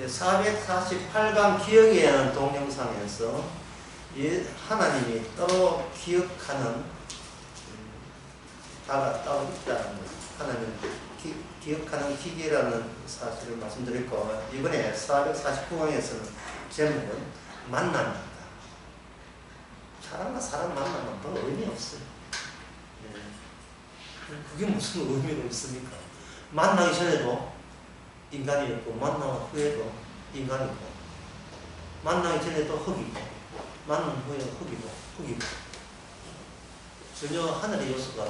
448강 기억에 대한 동영상에서 하나님이 따로 기억하는 바가 따로 있다는 것, 하나님 기억하는 기계라는 사실을 말씀드렸고, 이번에 449강에서는 제목은 만남입니다. 사람과 사람 만나면 별 의미 없어요. 그게 무슨 의미가 있습니까? 만나기 전에도 인간이었고, 만나고 후에도 인간이고, 만나기 전에도 흙이고, 만난 후에도 흙이고, 전혀 하늘의 요소가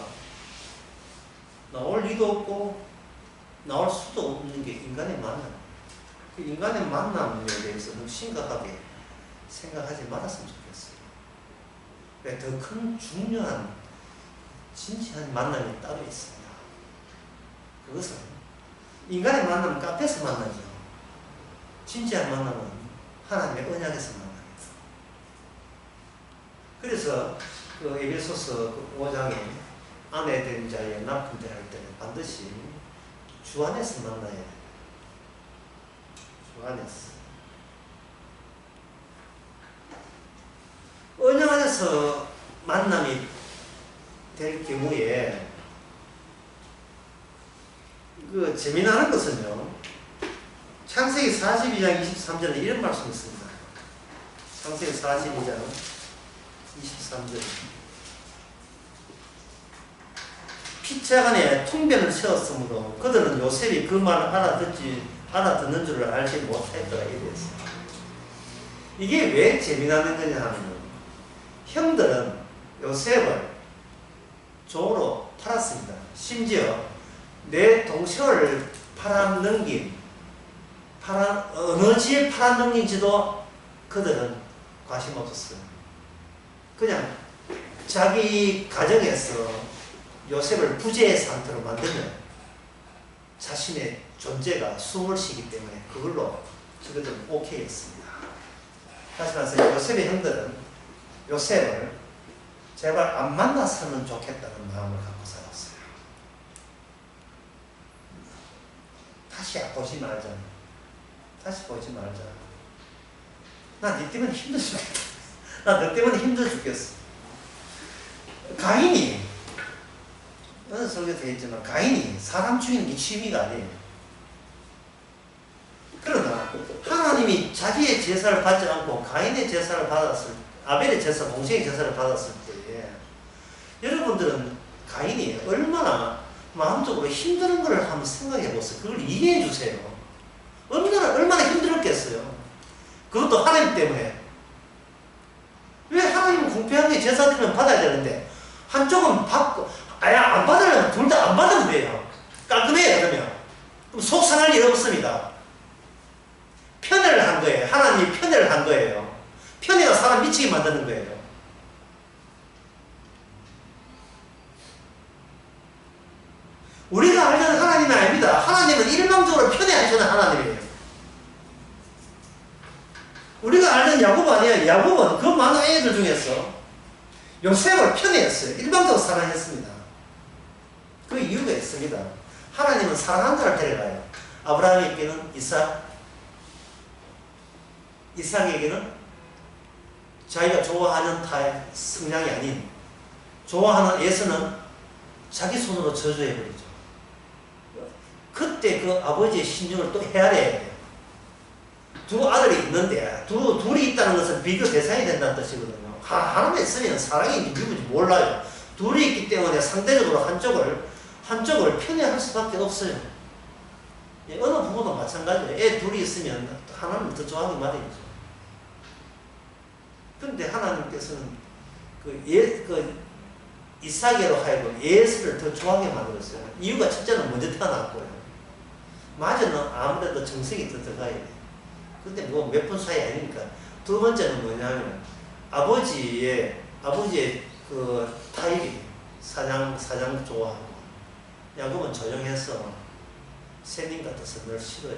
나올 리도 없고 나올 수도 없는 게 인간의 만남. 그 인간의 만남에 대해서 너무 심각하게 생각하지 말았으면 좋겠어요. 왜 더 큰 중요한 진지한 만남이 따로 있습니다. 그것은 인간의 만남은 카페에서 만나죠. 진지한 만남은 하나님의 언약에서 만납니다. 그래서 그 에베소서 5장에 아내 된 자의 납품대 할 때는 반드시 주 안에서 만나야 돼요. 주 안에서. 언약 안에서 만남이 될 경우에 그 재미나는 것은요, 창세기 42장 23절에 이런 말씀이 있습니다. 창세기 42장 23절. 피차간에 통변을 세웠으므로 그들은 요셉이 그 말을 알아듣는 줄을 알지 못했더라. 이랬어요. 이게 왜 재미나는 거냐 하면, 형들은 요셉을 종으로 팔았습니다. 심지어 내 동생을 어느 집에 팔아넘긴지도 그들은 관심 없었어요. 그냥 자기 가정에서 요셉을 부재의 상태로 만들면 자신의 존재가 숨을 쉬기 때문에 그걸로 저들은 오케이 했습니다. 다시 말해서 요셉의 형들은 요셉을 제발 안 만났으면 좋겠다는 마음을 갖고 살았어요. 다시 보지 말자. 다시 보지 말자. 나 네 때문에 힘들어 죽겠다. 나 너 때문에 힘들어 죽겠어. 가인이, 어느 설교에 되어 있지만, 가인이 사람 죽이는 게 취미가 아니에요. 그러나 하나님이 자기의 제사를 받지 않고 가인의 제사를 받았을 때, 아벨의 제사, 동생의 제사를 받았을 때에 여러분들은 가인이 얼마나 마음적으로 힘든 걸 한번 생각해 보세요. 그걸 이해해 주세요. 얼마나 힘들었겠어요. 그것도 하나님 때문에. 왜 하나님은 공평하게 제사 드리면 받아야 되는데 한쪽은 받고 안 받으려면 둘 다 안 받으면 돼요. 깔끔해요. 그러면 그럼 속 상할 일 없습니다. 편애를 한 거예요. 하나님이 편애를 한 거예요. 편애가 사람 미치게 만드는 거예요. 우리가 알던 하나님은 아닙니다. 하나님은 일방적으로 편애하시는 하나님이에요. 우리가 알던 야곱 아니에요. 야곱은 그 많은 애들 중에서 요셉을 편애했어요. 일방적으로 사랑했습니다. 그 이유가 있습니다. 하나님은 사랑한 자를 데려가요. 아브라함에게는 이삭, 이삭에게는 자기가 좋아하는 타입 성향이 아닌, 좋아하는 에서는 자기 손으로 저주해버리죠. 그때 그 아버지의 심정을 또 헤아려야 돼요. 두 아들이 있는데 둘이 있다는 것은 비교 대상이 된다는 뜻이거든요. 하나만 있으면 사랑이 누구인지 몰라요. 둘이 있기 때문에 상대적으로 한쪽을 편애할 수밖에 없어요. 어느 부모도 마찬가지예요. 애 둘이 있으면 하나는 더 좋아하기 마련이죠. 그런데 하나님께서는 이삭으로 하여금 예수를 더 좋아하게 만들었어요. 이유가 첫째는 먼저 태어났고요. 맞아는 아무래도 정성이 더 들어가야 돼요. 근데 뭐 몇 분 사이 아니니까. 두 번째는 뭐냐면 아버지의 그 타입이 사장 좋아하고, 야곱은 조용해서 새님 같아서 늘 싫어요.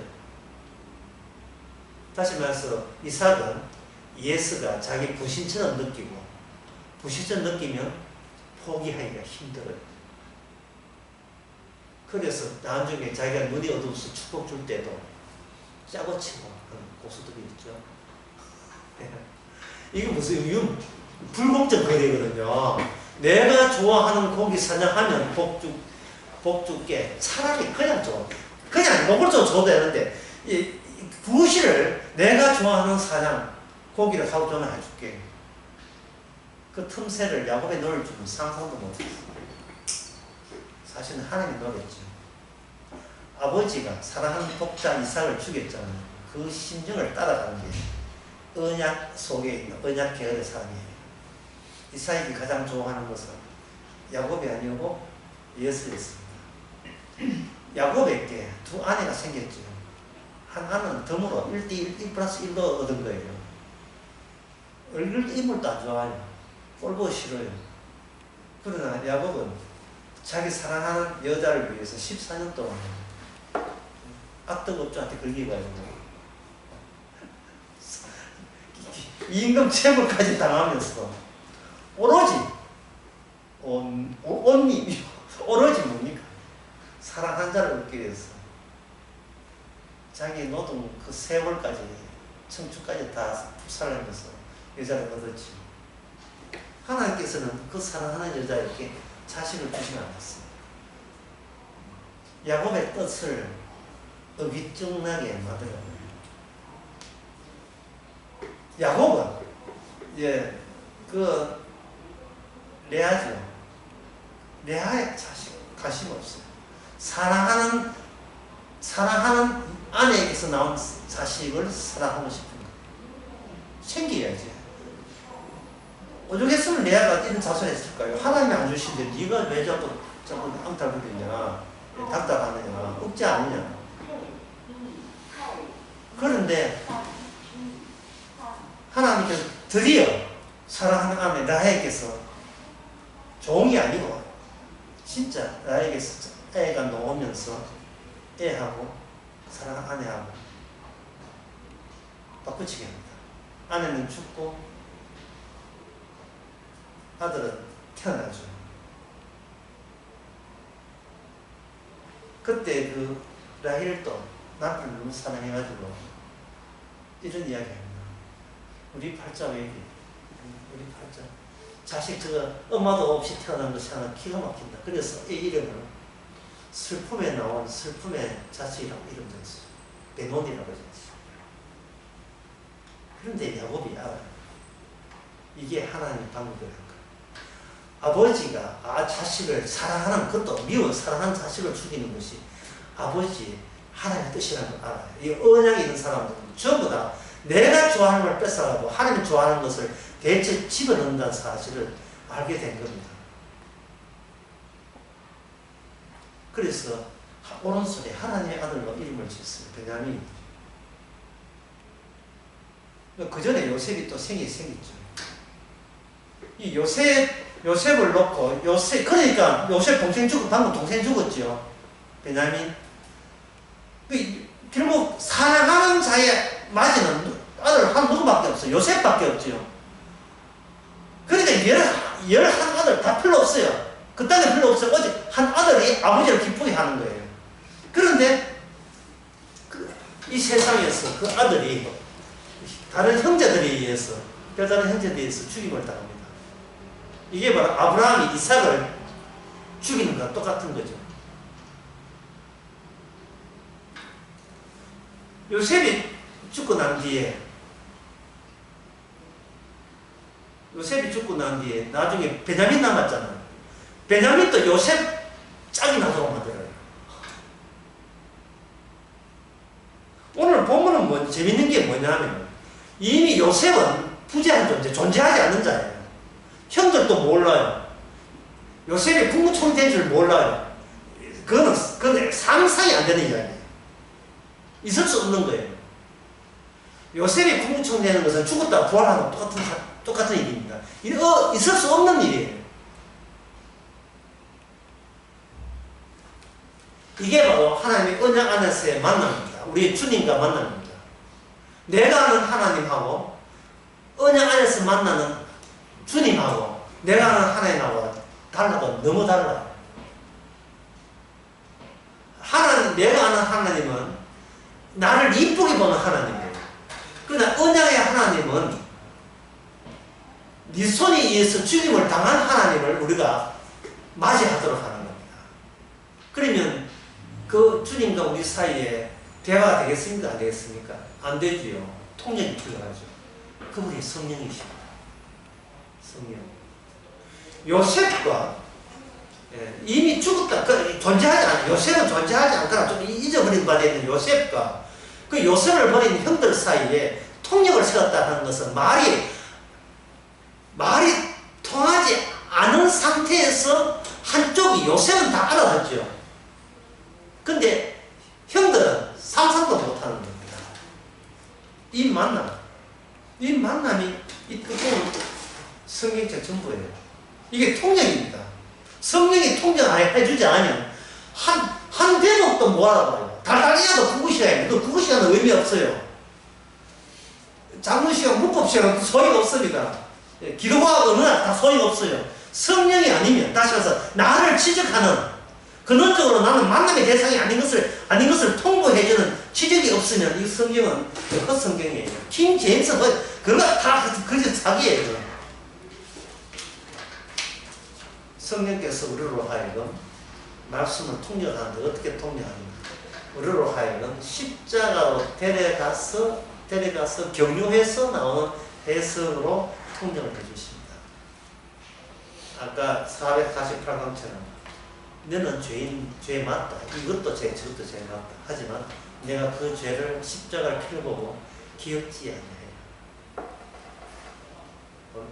다시 말해서 이삭은 예수가 자기 부신처럼 느끼고, 부신처럼 느끼면 포기하기가 힘들어요. 그래서 나중에 자기가 눈이 어두워서 축복 줄 때도 짜고 치고 하는 고수들이 있죠. 이게 무슨 이건 불공정 거래거든요. 내가 좋아하는 고기 사냥하면 복주께 차라리 그냥 줘. 그냥 노골적으로 줘도 되는데 이 구실을 내가 좋아하는 사냥 고기를 사오면 해줄게. 그 틈새를 야곱에 넣을 줄은 상상도 못했어. 사실은 하나님이 넣었죠. 아버지가 사랑하는 독자 이삭을 죽였잖아요. 그 심정을 따라가는 게 언약 속에 있는 언약 계열의 사람이에요. 이삭이 가장 좋아하는 것은 야곱이 아니고 예수였습니다. 야곱에게 두 아내가 생겼죠. 한 아내는 덤으로 1대1, 1+1도 얻은 거예요. 얼굴 인물도 안 좋아요. 꼴보기 싫어요. 그러나 야곱은 자기 사랑하는 여자를 위해서 14년 동안 악덕업주한테 걸리가지고 임금 체불까지 당하면서 오로지 오로지 뭡니까? 사랑 한 자를 얻기 위해서 자기 노동 그 세월까지 청춘까지 다 살아가면서 여자를 얻었지. 하나님께서는 그 사랑하는 여자에게 자식을 주지 않았어요. 야곱의 뜻을 어깃증나게 만들어요. 야곱은 그 레아죠. 레아의 자식 관심 없어요. 사랑하는 아내에게서 나온 자식을 사랑하고 싶은 거예요. 챙겨야지. 오죽했으면 레아가 이런 자수했을까요? 하나님이 안 주신데 네가 왜 자꾸 암탈 부리냐, 답답하느냐, 억지 아니냐. 그런데 하나님께서 드디어 사랑하는 아내 라헬에게서 종이 아니고 진짜 라헬에게서 애가 놓으면서 애하고 사랑하는 아내하고 바꾸치게 합니다. 아내는 죽고 아들은 태어나죠. 그때 그 라헬도 남편을 너무 사랑해가지고 이런 이야기 합니다. 우리 팔자 왜 이래? 우리 팔자. 자식 엄마도 없이 태어난 것이 하나 기가 막힌다. 그래서 이 이름을 슬픔에 나온 슬픔의 자식이라고 이름 줬어요. 베논이라고 했어요. 그런데 야곱이 알아요. 이게 하나님의 방법이라는 거예요. 아버지가 자식을 사랑하는 것도 미워 사랑하는 자식을 죽이는 것이 아버지 하나님의 뜻이라는 걸 알아요. 이 언약이 있는 사람들은 전부 다 내가 좋아하는 걸 뺏어가고 하나님이 좋아하는 것을 대체 집어넣는다는 사실을 알게 된 겁니다. 그래서 오른손에 하나님의 아들로 이름을 지었어요. 베냐민. 그 전에 요셉이 또 생겼죠. 이 요셉을 놓고 그러니까 요셉 동생 방금 동생 죽었죠. 베냐민. 결국 사랑하는 자의 맞이는 아들 한 누구밖에 없어요. 요셉밖에 없죠. 그러니까 11 아들 다 필요 없어요. 그 땅에 필요 없어요. 오직 한 아들이 아버지를 기쁘게 하는 거예요. 그런데 이 세상에서 그 아들이 다른 형제들에 의해서 별다른 형제들에 의해서 죽임을 당합니다. 이게 바로 아브라함이 이삭을 죽이는 것과 똑같은 거죠. 요셉이 죽고 난 뒤에 나중에 베냐민 남았잖아요. 베냐민도 요셉 짝이 나도록 만들어요. 오늘 본문은 재밌는 게 뭐냐면 이미 요셉은 부재한 존재, 존재하지 않는 자예요. 형들도 몰라요. 요셉이 국무총리 된 줄 몰라요. 그거는 상상이 안 되는 이야기예요. 있을 수 없는 거예요. 요셉이 국무총리 되는 것은 죽었다 부활하는 똑같은 일입니다. 있을 수 없는 일이에요. 이게 바로 하나님의 언약 안에서의 만남입니다. 우리 주님과 만남입니다. 내가 아는 하나님하고 언약 안에서 만나는 주님하고 내가 아는 하나님하고 달라도 너무 달라요. 내가 아는 하나님은 나를 이쁘게 보는 하나님이에요. 그러나 언약의 하나님은 네 손에 의해서 죽임을 당한 하나님을 우리가 맞이하도록 하는 겁니다. 그러면 그 주님과 우리 사이에 대화가 되겠습니까? 안 되겠습니까? 안 되지요. 통역이 필요하죠. 그분이 성령이십니다. 성령. 요셉과 이미 죽었다. 존재하지 않아. 요셉은 존재하지 않거나 좀 잊어버린 바 되는 요셉과 그 요셉을 버린 형들 사이에 통역을 세웠다는 것은 말이 통하지 않은 상태에서 한쪽이 요셉은 다 알아듣죠. 근데 형들은 상상도 못하는 겁니다. 이 만남이 이 뜨거운 성경책 전부예요. 이게 통역입니다. 성령이 통역 해주지 않으면 한 대목도 못 알아봐요. 달달이라도 국어시간에 국어시간은 의미 없어요. 작문시간, 문법시간은 소용 없습니다. 기도과학 은학 다 소용 없어요. 성령이 아니면 다시 말해서 나를 지적하는 근원적으로 나는 만남의 대상이 아닌 것을 통보해주는 지적이 없으면 이 성경은 헛성경이에요. 킹 제임스 그거 다 그저 사기예요. 성령께서 우리로 하여금 말씀을 통역하는데 어떻게 통역하는가? 우리로 하여금 십자가로 데려가서 경유해서 나오는 해석으로 통역을 해주십니다. 아까 448강처럼 너는 죄 맞다. 이것도 죄, 저것도 죄 맞다. 하지만 내가 그 죄를 십자가를 피를 보고 기억지 않아요.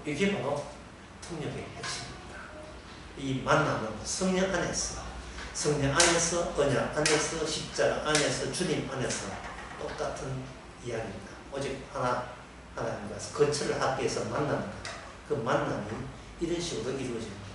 이게 바로 통역의 핵심입니다. 이 만남은 성령 안에서, 언약 안에서, 십자가 안에서, 주님 안에서 똑같은 이야기입니다. 오직 하나님과 거처를 하기 위해서 만나는 것. 그 만남이 이런 식으로 이루어집니다.